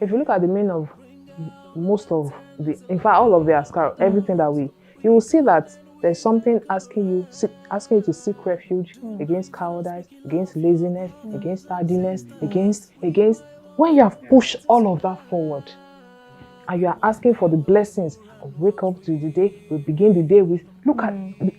If you look at the meaning of most of in fact, all of the askar, everything that you will see that there's something asking you to seek refuge against cowardice, against laziness, against tardiness, against when you have pushed all of that forward and you are asking for the blessings of wake up to the day, we begin the day with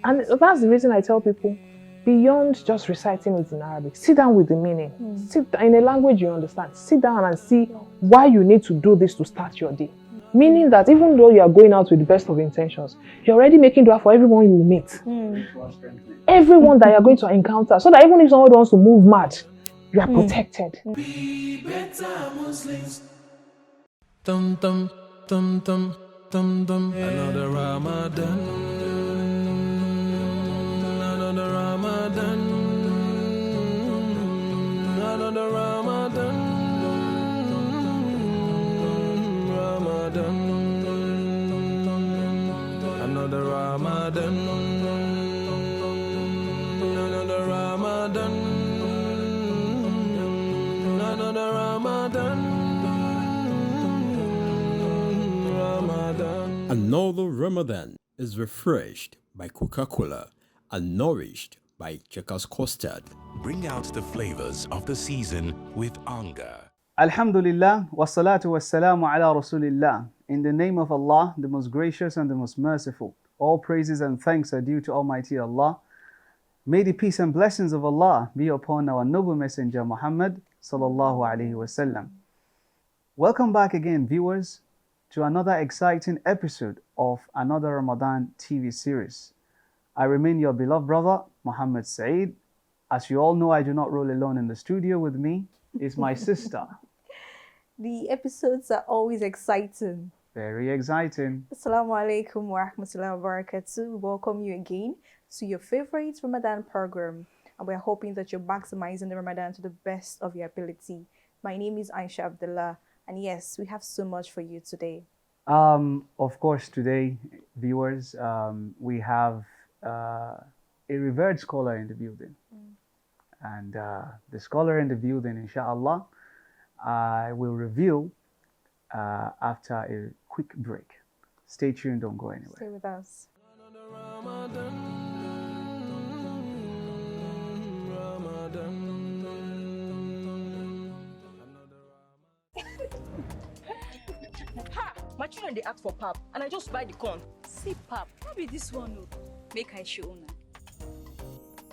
and that's the reason I tell people, beyond just reciting it in Arabic, sit down with the meaning. Sit in a language you understand. Sit down and see why you need to do this to start your day. Meaning that even though you are going out with the best of intentions, you're already making dua for everyone you meet. Everyone that you're going to encounter. So that even if someone wants to move mad, you are protected. Be better Muslims. Dum dum dum dum dum dum. Another Ramadan. Another Ramadan. Another Ramadan. Ramadan. Another Ramadan. Another Ramadan. Another Ramadan. Another Ramadan is refreshed by Coca-Cola and nourished by Checkers Custard. Bring out the flavors of the season with anger. Alhamdulillah, wassalatu wassalamu ala rasulillah. In the name of Allah, the most gracious and the most merciful. All praises and thanks are due to Almighty Allah. May the peace and blessings of Allah be upon our noble messenger Muhammad sallallahu alaihi wasallam. Welcome back again, viewers, to another exciting episode of another Ramadan TV series. I remain your beloved brother, Muhammad Saeed. As you all know, I do not roll alone in the studio. With me is my sister. The episodes are always exciting. Very exciting. Assalamu alaikum wa rahmatullahi wa barakatuh. We welcome you again to your favorite Ramadan program. And we're hoping that you're maximizing the Ramadan to the best of your ability. My name is Aisha Abdullah. And yes, we have so much for you today. Of course, today, viewers, we have a revered scholar in the building. And the scholar in the building, inshallah, I will reveal after a quick break. Stay tuned, don't go anywhere. Stay with us. Ha! My children they ask for pap and I just buy the corn. See pap, no be this one o. Make I show una.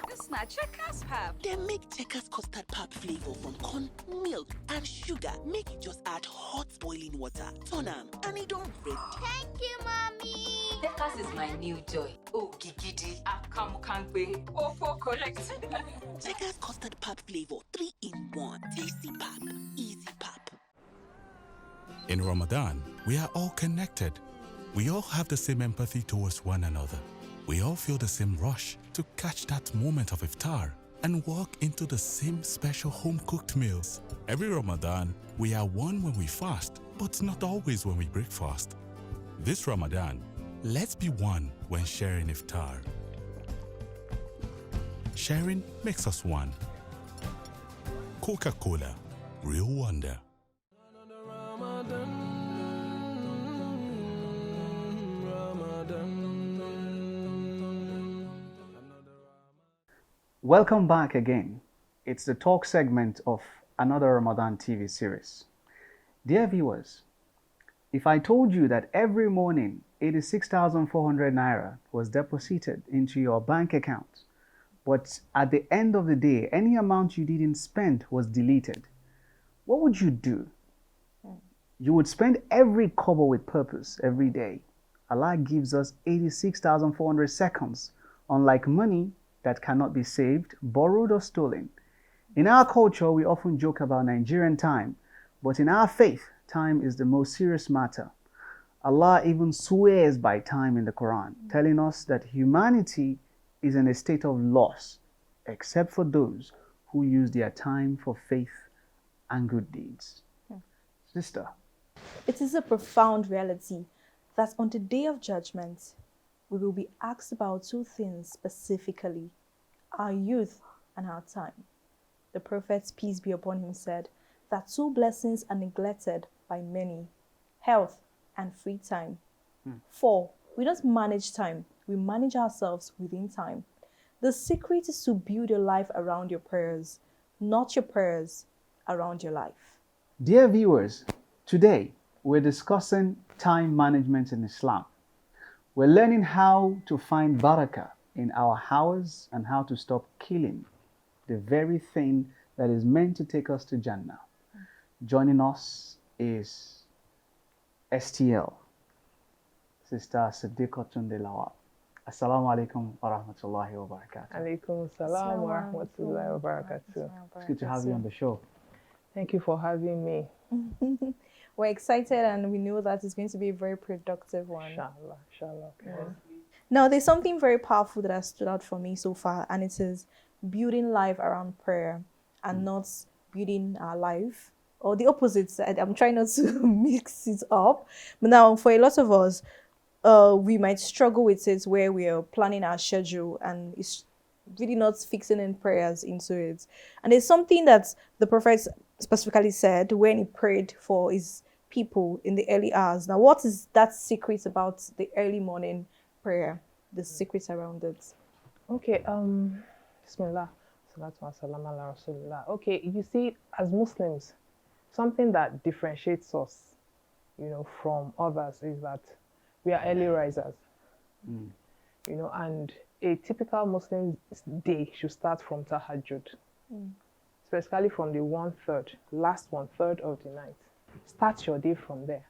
This na Checkers pap. They make Checkers custard pap flavor from corn, milk, and sugar. Make you just add hot boiling water, turn am, and it don't break. Thank you, mommy. Checkers is my new joy. Oh, gigidi, akamu kangbe, oh for correct. Checkers custard pap flavor, 3 in 1. Tasty pap, easy pap. In Ramadan, we are all connected. We all have the same empathy towards one another. We all feel the same rush to catch that moment of iftar and walk into the same special home-cooked meals. Every Ramadan, we are one when we fast, but not always when we break fast. This Ramadan, let's be one when sharing iftar. Sharing makes us one. Coca-Cola, real wonder. Welcome back again. It's the talk segment of another Ramadan TV series. Dear viewers, if I told you that every morning 86,400 naira was deposited into your bank account, but at the end of the day, any amount you didn't spend was deleted, what would you do? You would spend every kobo with purpose every day. Allah gives us 86,400 seconds, unlike money that cannot be saved, borrowed, or stolen. In our culture, we often joke about Nigerian time, but in our faith, time is the most serious matter. Allah even swears by time in the Quran, telling us that humanity is in a state of loss, except for those who use their time for faith and good deeds. Sister. It is a profound reality that on the day of judgment, we will be asked about two things specifically: our youth and our time. The Prophet, peace be upon him, said that two blessings are neglected by many. Health and free time. 4, we don't manage time. We manage ourselves within time. The secret is to build your life around your prayers, not your prayers around your life. Dear viewers, today we're discussing time management in Islam. We're learning how to find barakah in our hours and how to stop killing the very thing that is meant to take us to Jannah. Joining us is STL, Sister Siddiqatun Delawa. Assalamu alaikum wa rahmatullahi wa barakatuh. Alaikum salam wa rahmatullahi wa barakatuh. It's good to have you on the show. Thank you for having me. We're excited and we know that it's going to be a very productive one. Inshallah, inshallah. Okay. Now, there's something very powerful that has stood out for me so far, and it is building life around prayer and not building our life, or the opposite side. I'm trying not to mix it up. But now, for a lot of us, we might struggle with it where we are planning our schedule and it's really not fixing in prayers into it. And it's something that the Prophet specifically said when he prayed for his people in the early hours. Now, what is that secret about the early morning prayer? The secret around it? Okay, Bismillah. Salatu wa salam ala Rasulullah. Okay, you see, as Muslims, something that differentiates us, from others is that we are early risers. And a typical Muslim day should start from Tahajjud, especially from the last 1/3 of the night. Start your day from there.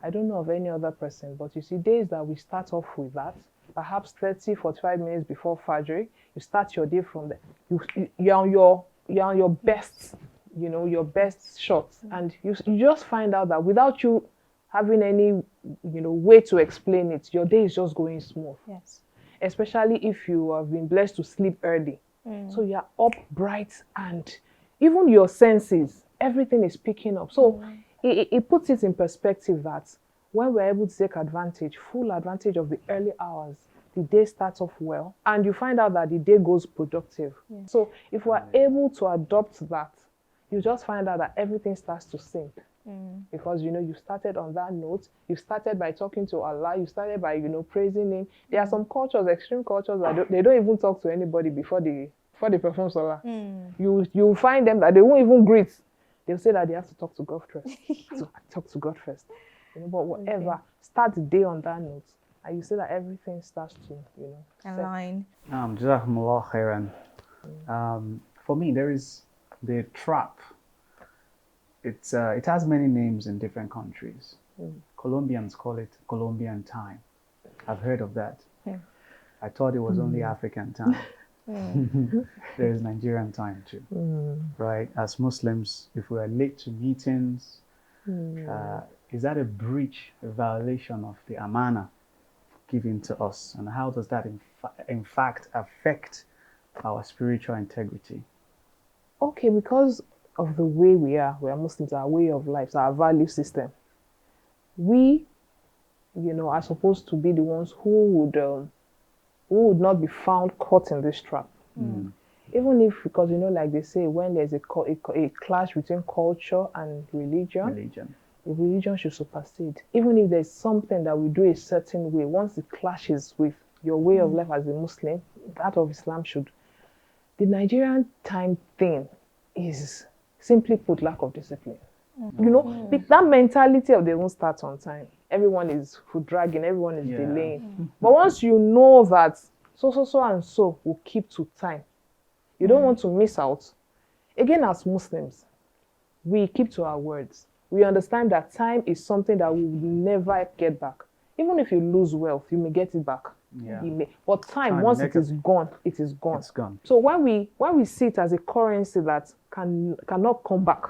I don't know of any other person, but you see, days that we start off with that, perhaps 30, 45 minutes before Fajr, you start your day from there. You're on your best, your best shot, and you just find out that without you having any, way to explain it, your day is just going smooth. Yes. Especially if you have been blessed to sleep early. So you're up bright and even your senses, everything is picking up. So it puts it in perspective that when we're able to take full advantage of the early hours, the day starts off well and you find out that the day goes productive. So if we're able to adopt that, you just find out that everything starts to sync. Because you started on that note, you started by talking to Allah, you started by praising Him. There are some cultures, extreme cultures, that they don't even talk to anybody before they perform Salah. You find them that they won't even greet. They'll say that they have to talk to God first. Talk to God first. But whatever, start the day on that note, and you see that everything starts to align. Jazakumullah khairan. For me, there is the trap. It has many names in different countries. Colombians call it Colombian time. I've heard of that. I thought it was only African time. There is Nigerian time too. Right? As Muslims, if we are late to meetings, is that a breach, a violation of the amana given to us? And how does that in fact affect our spiritual integrity? Okay, because of the way we are Muslims, our way of life, our value system. We, are supposed to be the ones who would not be found caught in this trap. Even if, because like they say, when there's a clash between culture and religion, the religion should supersede. Even if there's something that we do a certain way, once it clashes with your way of life as a Muslim, that of Islam should. The Nigerian time thing is, simply put, lack of discipline. That mentality of they won't start on time. Everyone is food dragging, everyone is delaying. But once you know that so and so will keep to time, you don't want to miss out. Again, as Muslims, we keep to our words. We understand that time is something that we will never get back. Even if you lose wealth, you may get it back. But time, once it is gone, it is gone. It's gone. So when we see it as a currency that cannot come back,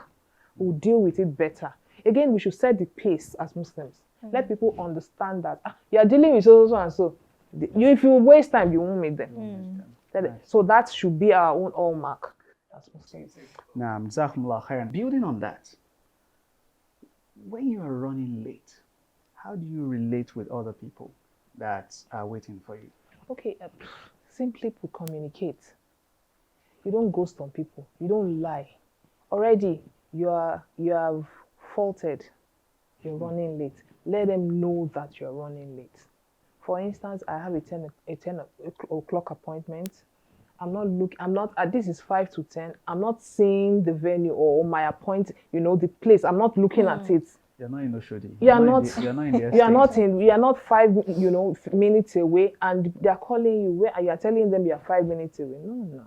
we'll deal with it better. Again, we should set the pace as Muslims. Let people understand that you are dealing with so and so. If you waste time, you won't meet them. So that should be our own hallmark as Muslims. Naam, jazakumullah khairan. Building on that, when you are running late, how do you relate with other people that are waiting for you? Okay, simply to communicate. You don't ghost on people. You don't lie. Already, you have faulted you're running late. Let them know that you're running late. For instance, I have a 10 o'clock appointment. This is 5 to 10. I'm not seeing the venue or my the place. I'm not looking at it. You're not in Oshodi. You're not in the estate. You are not 5, minutes away, and they are calling you and you are telling them you are 5 minutes away. No.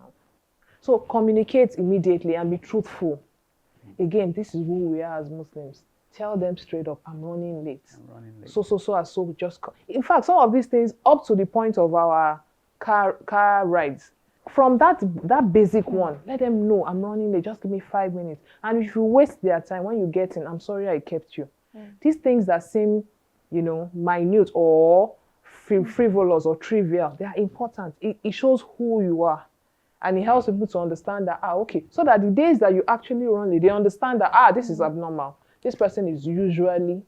So communicate immediately and be truthful. Again, this is who we are as Muslims. Tell them straight up, I'm running late. So just in fact, some of these things up to the point of our car rides. From that basic one, let them know I'm running late. Just give me 5 minutes. And if you waste their time when you get in, I'm sorry I kept you. These things that seem, minute or frivolous or trivial, they are important. It shows who you are. And it helps people to understand that, okay. So that the days that you actually run late, they understand that, this is abnormal. This person is usually,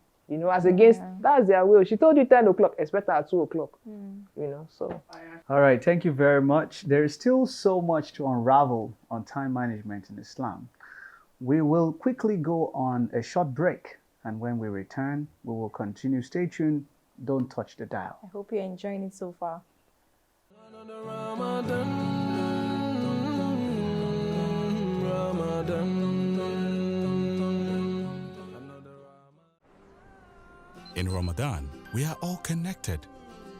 as against, that's their will. She told you 10 o'clock, expect her at 2 o'clock. So. All right, thank you very much. There is still so much to unravel on time management in Islam. We will quickly go on a short break. And when we return, we will continue. Stay tuned. Don't touch the dial. I hope you're enjoying it so far. In Ramadan, we are all connected.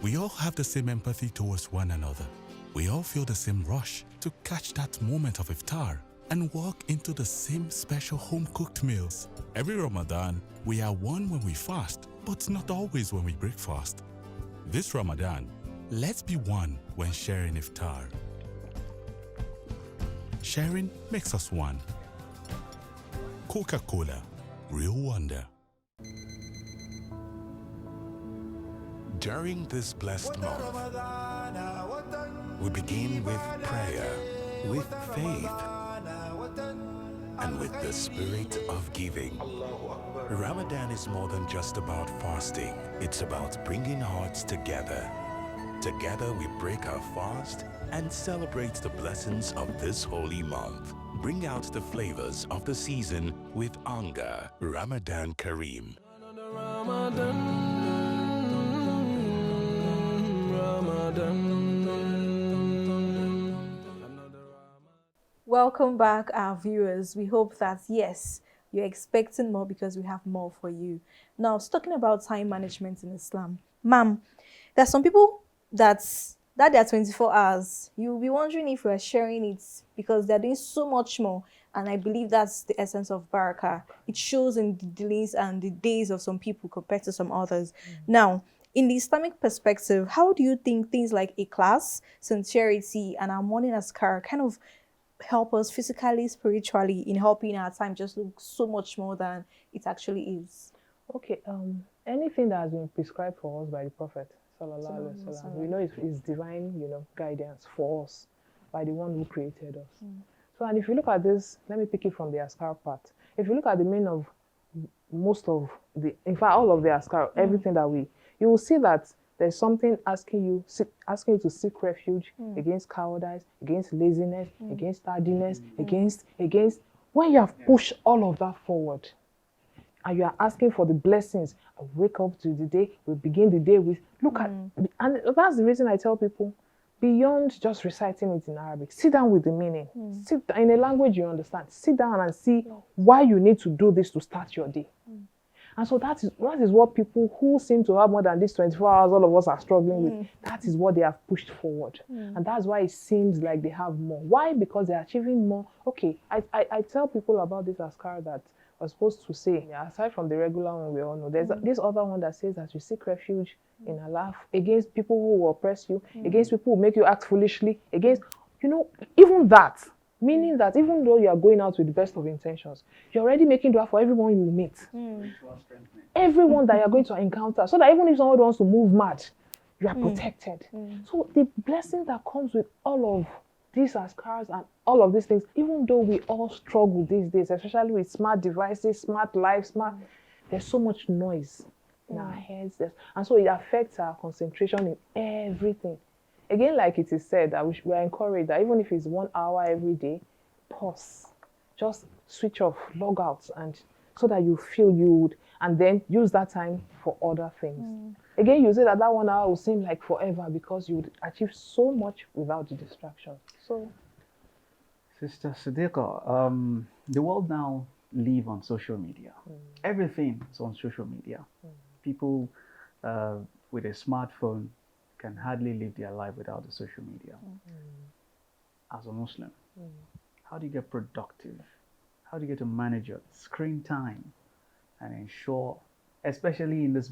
We all have the same empathy towards one another. We all feel the same rush to catch that moment of iftar and walk into the same special home-cooked meals. Every Ramadan, we are one when we fast, but not always when we break fast. This Ramadan, let's be one when sharing iftar. Sharing makes us one. Coca-Cola, real wonder. During this blessed month, we begin with prayer, with faith, and with the spirit of giving. Ramadan is more than just about fasting. It's about bringing hearts together. Together we break our fast and celebrate the blessings of this holy month. Bring out the flavors of the season with Anga. Ramadan Kareem. Welcome back, our viewers. We hope that, yes, you're expecting more because we have more for you. Now, talking about time management in Islam. Ma'am, there's some people that they are 24 hours. You'll be wondering if we're sharing it because they're doing so much more. And I believe that's the essence of Barakah. It shows in the delays and the days of some people compared to some others. Now, in the Islamic perspective, how do you think things like a class, sincerity, and our morning askar kind of help us physically, spiritually, in helping our time just look so much more than it actually is? Okay, anything that has been prescribed for us by the Prophet, Sallallahu Alaihi Wasallam, we know it's divine, guidance for us by the one who created us. So, and if you look at this, let me pick it from the askar part. If you look at the meaning of all of the askar, everything that you will see that there's something asking you to seek refuge against cowardice, against laziness, against tardiness, against when you have pushed all of that forward and you are asking for the blessings. Wake up to the day, we begin the day with and that's the reason I tell people, beyond just reciting it in Arabic, sit down with the meaning. Sit in a language you understand. Sit down and see why you need to do this to start your day. And so that is what people who seem to have more than these 24 hours, all of us are struggling with. That is what they have pushed forward. And that's why it seems like they have more. Why? Because they're achieving more. Okay, I tell people about this askar that we're supposed to say, aside from the regular one we all know, there's this other one that says that you seek refuge in Allah against people who will oppress you, against people who make you act foolishly, against, even that. Meaning that even though you are going out with the best of intentions, you're already making dua for everyone you meet. Everyone that you're going to encounter. So that even if someone wants to move mad, you are protected. So the blessing that comes with all of these askars and all of these things, even though we all struggle these days, especially with smart devices, smart life, there's so much noise in our heads. And so it affects our concentration in everything. Again, like it is said, that we are encouraged that even if it's 1 hour every day, pause, just switch off, log out, and so that you feel you would. and then use that time for other things. Again, you say that 1 hour will seem like forever because you would achieve so much without the distraction. So, Sister Siddiqa, the world now live on social media. Everything is on social media. People with a smartphone can hardly live their life without the social media. As a Muslim, how do you get productive? How do you get to manage your screen time and ensure, especially in this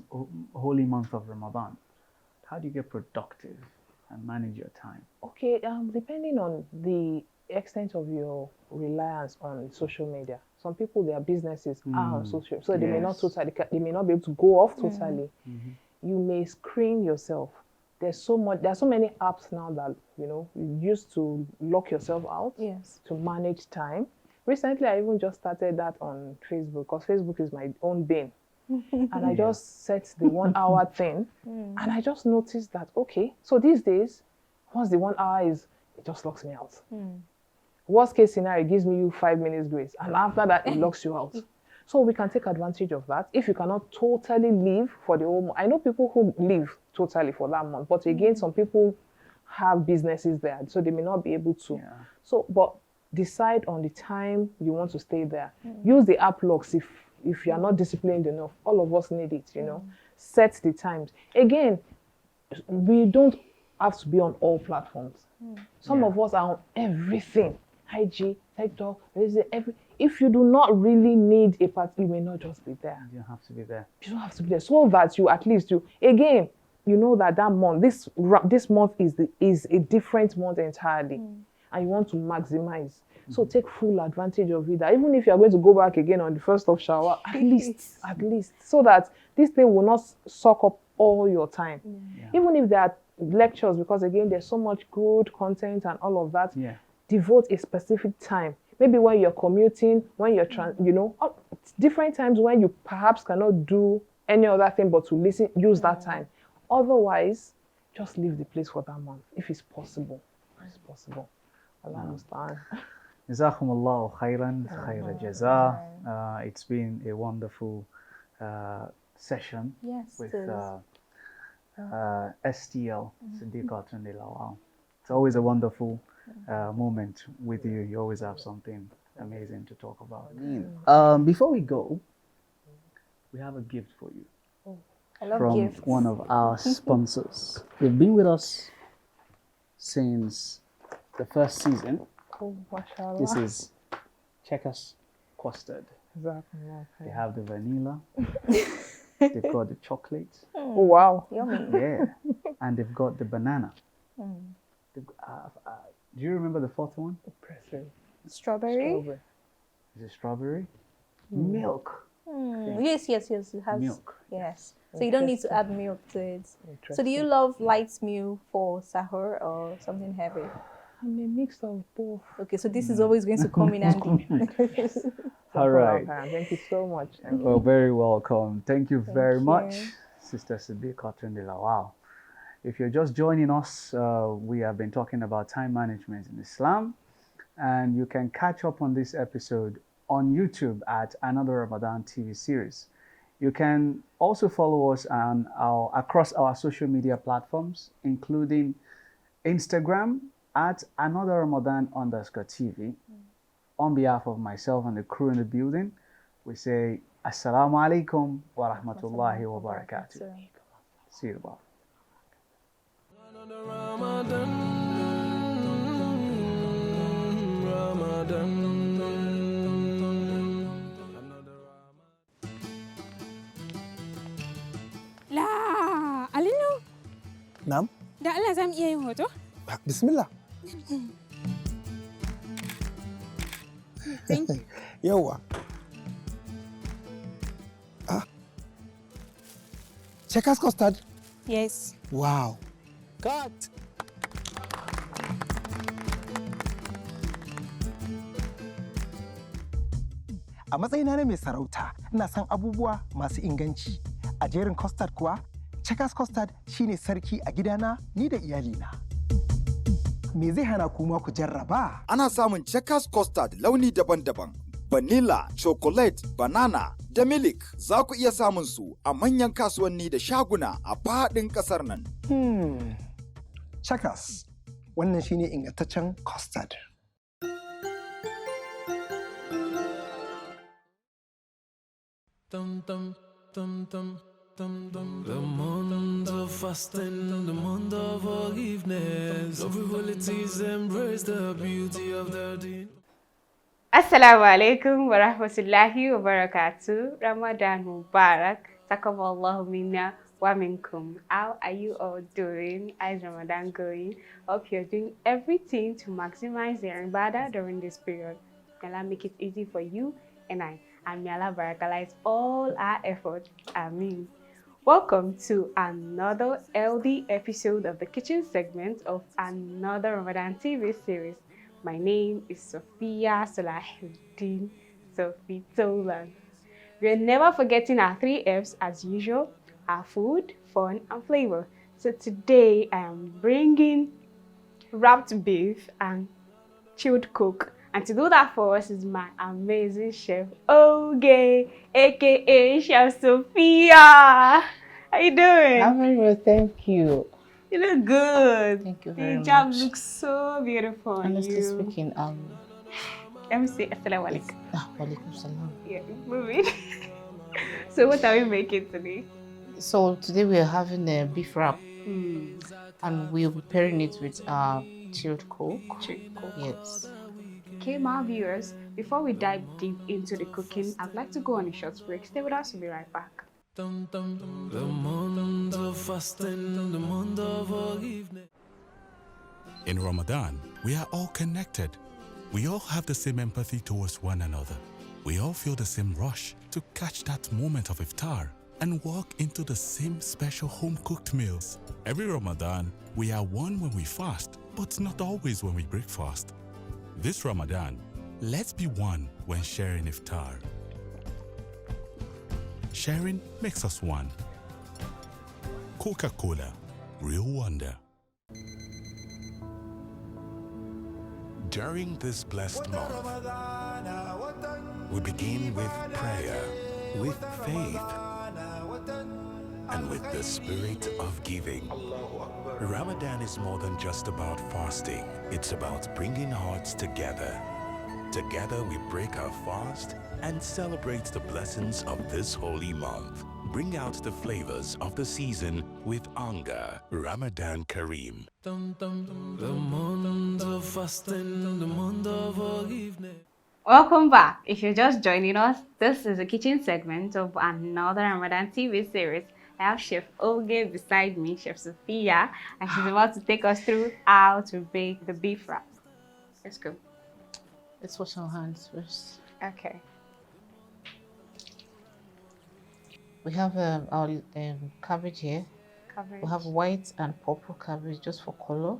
holy month of Ramadan, how do you get productive and manage your time? okay, depending on the extent of your reliance on social media, some people, their businesses are on social, so they may not totally, they may not be able to go off totally. You may screen yourself. There are so many apps now that you use to lock yourself out. Yes. To manage time. Recently, I even just started that on Facebook because Facebook is my own bane. And I just set the 1 hour thing, and I just noticed that, okay, so these days, once the 1 hour is, it just locks me out. Worst case scenario, it gives me 5 minutes grace, and after that, it locks you out. So we can take advantage of that. If you cannot totally leave for the whole month, I know people who leave totally for that month, but again, some people have businesses there, so they may not be able to. So, but decide on the time you want to stay there. Use the app locks if you are not disciplined enough. All of us need it, Set the times. Again, we don't have to be on all platforms. Some of us are on everything. IG, TikTok, if you do not really need a part, you may not just be there. You don't have to be there. You don't have to be there. So that you at least again, you know that month, this month is a different month entirely. And you want to maximize. So take full advantage of it. That even if you are going to go back again on the 1st of Shawwal, at least, so that this thing will not suck up all your time. Even if there are lectures, because again, there's so much good content and all of that. Devote a specific time. Maybe when you're commuting, when you're different times when you perhaps cannot do any other thing but to listen, use that time. Otherwise, just leave the place for that month if it's possible. It's possible. Allah understand. Jazakumullahu khairan, khaira jaza. It's been a wonderful session with STL, Siddiqa Tunde. It's always a wonderful moment with you. You always have something amazing to talk about. Before we go, we have a gift for you. I love from gifts. One of our sponsors. They've been with us since the first season. Oh, mashallah. This is Checkers Custard. They have the vanilla. They've got the chocolate. Oh, wow. Yummy. Yeah. And they've got the banana. Do you remember the fourth one? Strawberry. Is it strawberry? Milk. Yes, it has milk. Yes. So you don't need to add milk to it. So do you love light meal for sahur or something heavy? I'm a mix of both. Okay, so this is always going to come in handy. All right. Thank you so much. Well, very welcome. Thank you very much, Sister Siddiqa Tunde. Wow. If you're just joining us, we have been talking about time management in Islam, and you can catch up on this episode on YouTube at Another Ramadan TV series. You can also follow us on across our social media platforms, including Instagram at Another Ramadan _TV. On behalf of myself and the crew in the building, we say Assalamu alaikum wa rahmatullahi wa barakatuh. See you tomorrow. La, Alinu. Na'am? Da Allah za mu iya yin hoto? Bismillah. Thank you. Yawwa. Checkers custard? Yes. Wow. Cut. A matsayina na mai sarauta, ina son abubuwa masu inganci. A jerin custard kuwa, Checkers custard shine sarki a gidana ni da iyalina. Me zai hana kuma ku jarraba? Ana samun Checkers custard launi daban-daban. Vanilla, chocolate, banana da milik za ku iya samun su a manyan kasuwanni da shaguna a faɗin ƙasar nan. Checkers, wannan shine ingantaccen custard. The month of fasting, the month of forgiveness. Lovabilities embrace the beauty of the deen. Assalamu alaikum wa rahmatullahi wa barakatuh. Ramadan Mubarak. Taqabbalallahu minna wa minkum. How are you all doing? How is Ramadan going? Hope you're doing everything to maximize your ibadah during this period. May Allah make it easy for you and I. And may Allah barakalize all our effort. Ameen. Welcome to another LD episode of the kitchen segment of another Ramadan TV series. My name is Sophia Salahuddin Sophie Tolan. We're never forgetting our 3 F's as usual, our food, fun, and flavor. So today I am bringing wrapped beef and chilled coke. And to do that for us is my amazing chef, Oge, aka Chef Sophia. How you doing? I'm very well, thank you. You look good. Thank you very much. The hijab looks so beautiful on Honestly you. speaking, Let me say assalamu alaikum. Walaikum salam. Yeah, moving. So what are we making today? So today we are having a beef wrap, and we'll be pairing it with chilled coke. Chilled coke. Yes. Okay, my viewers, before we dive deep into the cooking, I'd like to go on a short break. Stay with us, we'll be right back. The month of fasting, the month of forgiveness. In Ramadan, we are all connected. We all have the same empathy towards one another. We all feel the same rush to catch that moment of iftar and walk into the same special home-cooked meals. Every Ramadan, we are one when we fast, but not always when we break fast. This Ramadan, let's be one when sharing iftar. Sharing makes us one. Coca-Cola, real wonder. During this blessed month, we begin with prayer, with faith, and with the spirit of giving. Ramadan is more than just about fasting. It's about bringing hearts together. Together we break our fast and celebrate the blessings of this holy month. Bring out the flavors of the season with Anga. Ramadan Kareem. The month of fasting, the month of forgiveness. Welcome back. If you're just joining us, this is a kitchen segment of another Ramadan TV series. I have Chef Oge beside me, Chef Sophia, and she's about to take us through how to bake the beef wrap. Let's go. Let's wash our hands first. Okay. We have our cabbage here. Cabbage. We have white and purple cabbage just for color.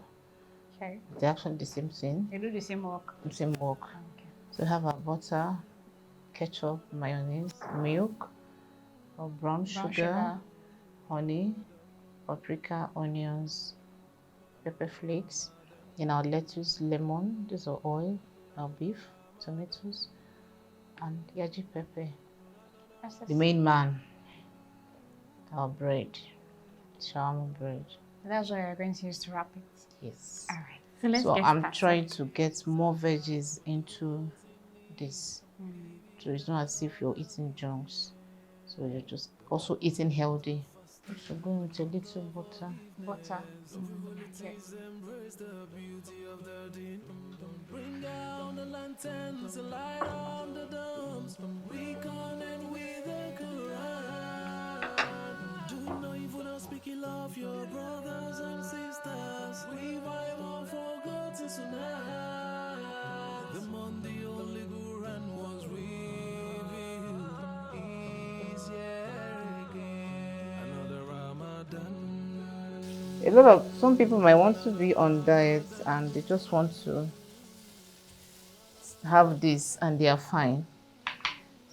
Okay. They're actually the same thing. They do the same work. The same work. Okay. So we have our butter, ketchup, mayonnaise, milk, our brown sugar, honey, paprika, onions, pepper flakes, and our lettuce, lemon, this is our oil, our beef, tomatoes, and yaji pepper. The main man, our bread, shawarma bread. That's what you're going to use to wrap it? Yes. All right. So let's So get I'm started. trying to get more veggies into this. So it's not as if you're eating junks. So you're just also eating healthy. So going with a little butter. Butter. Yes. Bring down the lanterns, light on the domes. We connect with the Quran. Do not even speak love your brothers and sisters. Revive our forgotten Sunnah. The month the only Quran was revealed is here again. Another Ramadan. Some people might want to be on diet and they just want to have this and they are fine.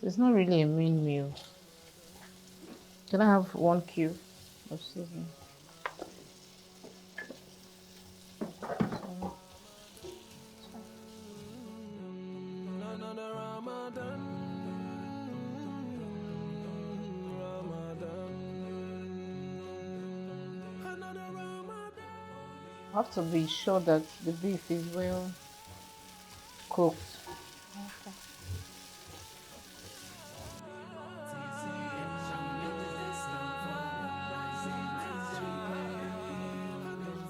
So it's not really a main meal. Can I have 1 cube of seasoning? We have to be sure that the beef is well cooked. Okay.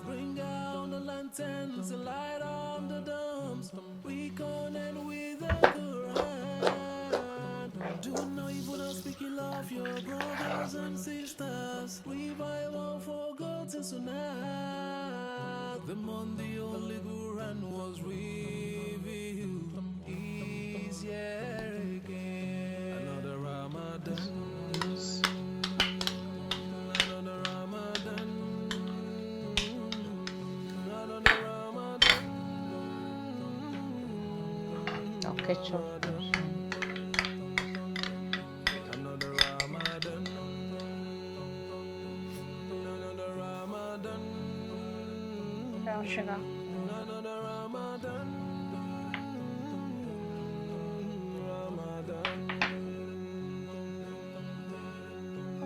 Bring down the lanterns and light on the dumps. We connect with the Quran. Do not even speak ill of your brothers and sisters. Revive our forgotten Sunnah. The month the Holy Quran was revealed is here again. Another Ramadan. Another Ramadan. Another Ramadan. I'll catch up. Another Ramadan. Another Ramadan. Brown sugar. Another Ramadan. Ramadan.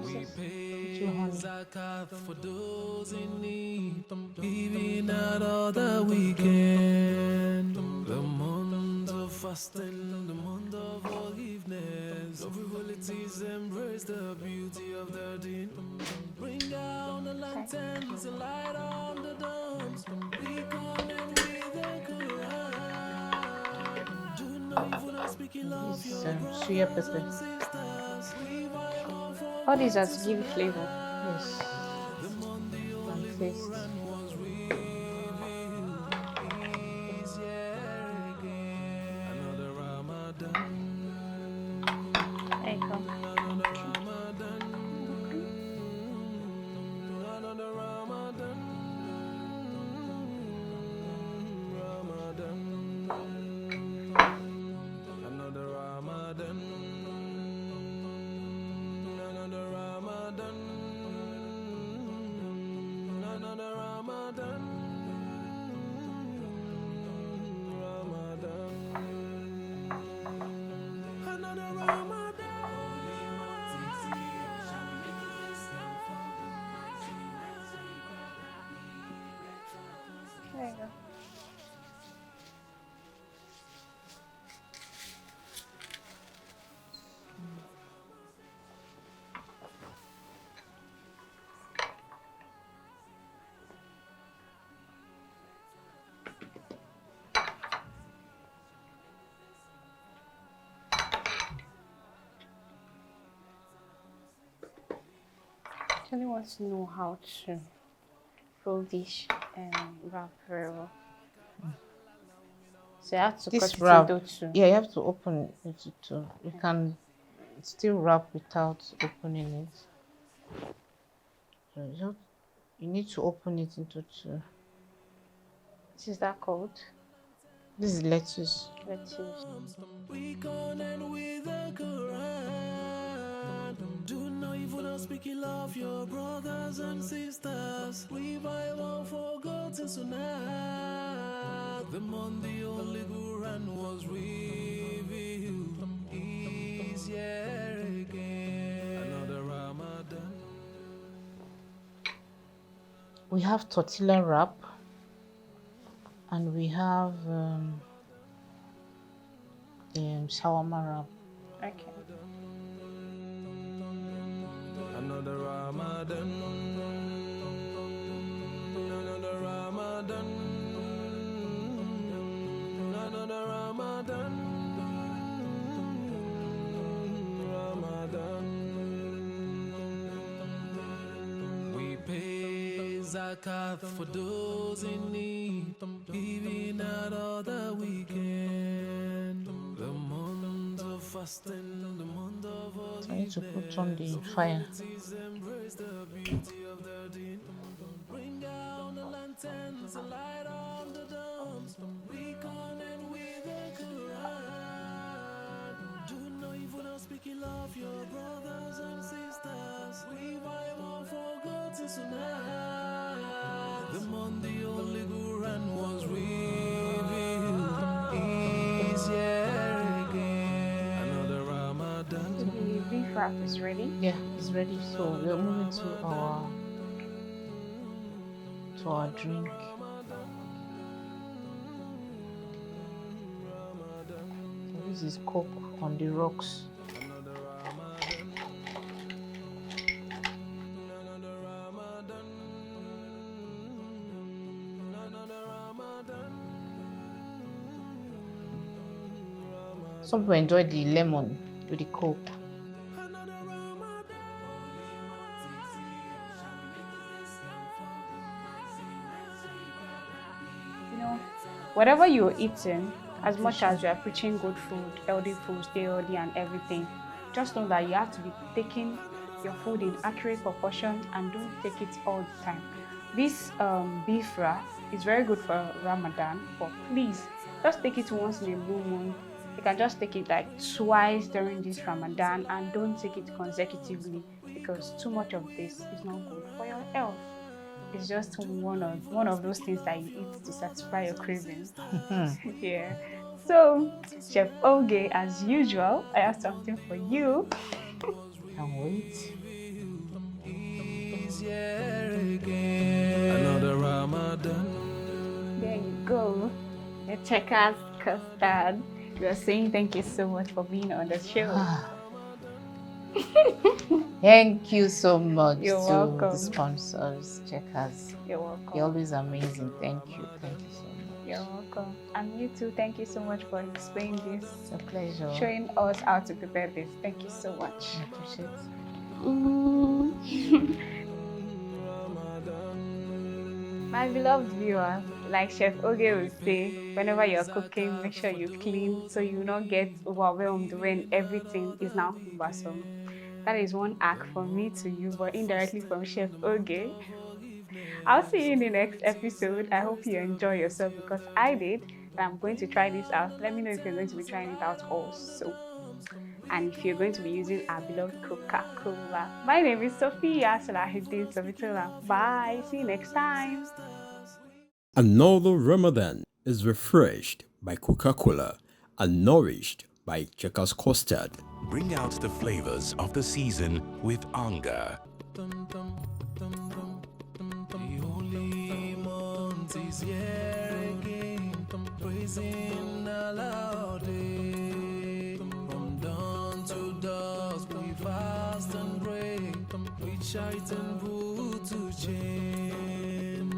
We pay zakat for those in need, giving out all that we can. The month of fasting, the month of forgiveness. Of frivolities, embrace the beauty of the deen. Bring down the lanterns and light on the dumps. We connect with the Quran. Do not even speak ill of your Suya brothers pepper. and sisters. Revive our All these are to give you flavor. Yes. And taste. Another Ramadan. There you go. Another Ramadan. Another Ramadan. Ramadan. Another Ramadan. Another Ramadan. Another Ramadan. Ramadan. Another Ramadan. There you go. Actually want to know how to roll this wrap very well. So I have to cut This it wrap, into two. yeah, you have to open it into two. You can still wrap without opening it. So you need to open it into two. What is that called? This is lettuce. Lettuce. We connect with the Quran. Do not even speak ill of your brothers and sisters. Revive our forgotten Sunnah. The month the Holy Quran was revealed is here again. Another Ramadan. We have tortilla wrap, and we have shawarma wrap. Okay. Another Ramadan. Another Ramadan. Another Ramadan. Ramadan. We pay zakat for those in need, giving out all that we can. The month of fasting, the month of I need to put on the fire. embrace the beauty of the deen. Bring down the lanterns and light on the dumps. We connect with the Quran. Do not even speak ill of your brothers and sisters. Revive our forgotten Sunnah. The month the Holy Quran was revealed is here again. Another Ramadan. The beef wrap is ready. Yeah, it's ready. So we're moving to our drink. This is Coke on the rocks. Some people enjoy the lemon with the Coke. You know, whatever you're eating, as much as you are preaching good food, healthy food, stay healthy and everything, just know that you have to be taking your food in accurate proportion and don't take it all the time. This beef wrap is very good for Ramadan, but please just take it once in a blue moon. You can just take it like twice during this Ramadan and don't take it consecutively because too much of this is not good for your health. It's just one of those things that you eat to satisfy your cravings. Yeah. So, Chef Oge, as usual, I have something for you. Can't wait. Another Ramadan. There you go. The checkers custard. We are saying thank you so much for being on the show. Thank you so much You're to welcome. the sponsors, Checkers. You're welcome. You're always amazing. Thank you. Thank you so much. You're welcome. And you too, thank you so much for explaining this. It's a pleasure. Showing us how to prepare this. Thank you so much. I appreciate it. My beloved viewers, like Chef Oge will say, whenever you're cooking, make sure you clean so you will not get overwhelmed when everything is now cumbersome. That is one hack from me to you, but indirectly from Chef Oge. I'll see you in the next episode. I hope you enjoy yourself because I did. And I'm going to try this out. Let me know if you're going to be trying it out also. And if you're going to be using our beloved Coca-Cola. My name is Sophia Salahuddin Sovitola. Bye. See you next time. Another Ramadan is refreshed by Coca-Cola and nourished by Checkers Custard. Bring out the flavors of the season with Anga. The holy month is here again, praising Allah day. From dawn to dusk we fast and pray, we shite and put to chain.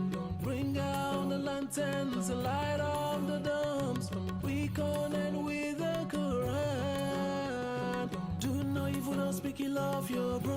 Bring out the lanterns, light up the dumps, we connect with the Quran. Do not even speak, love your brother.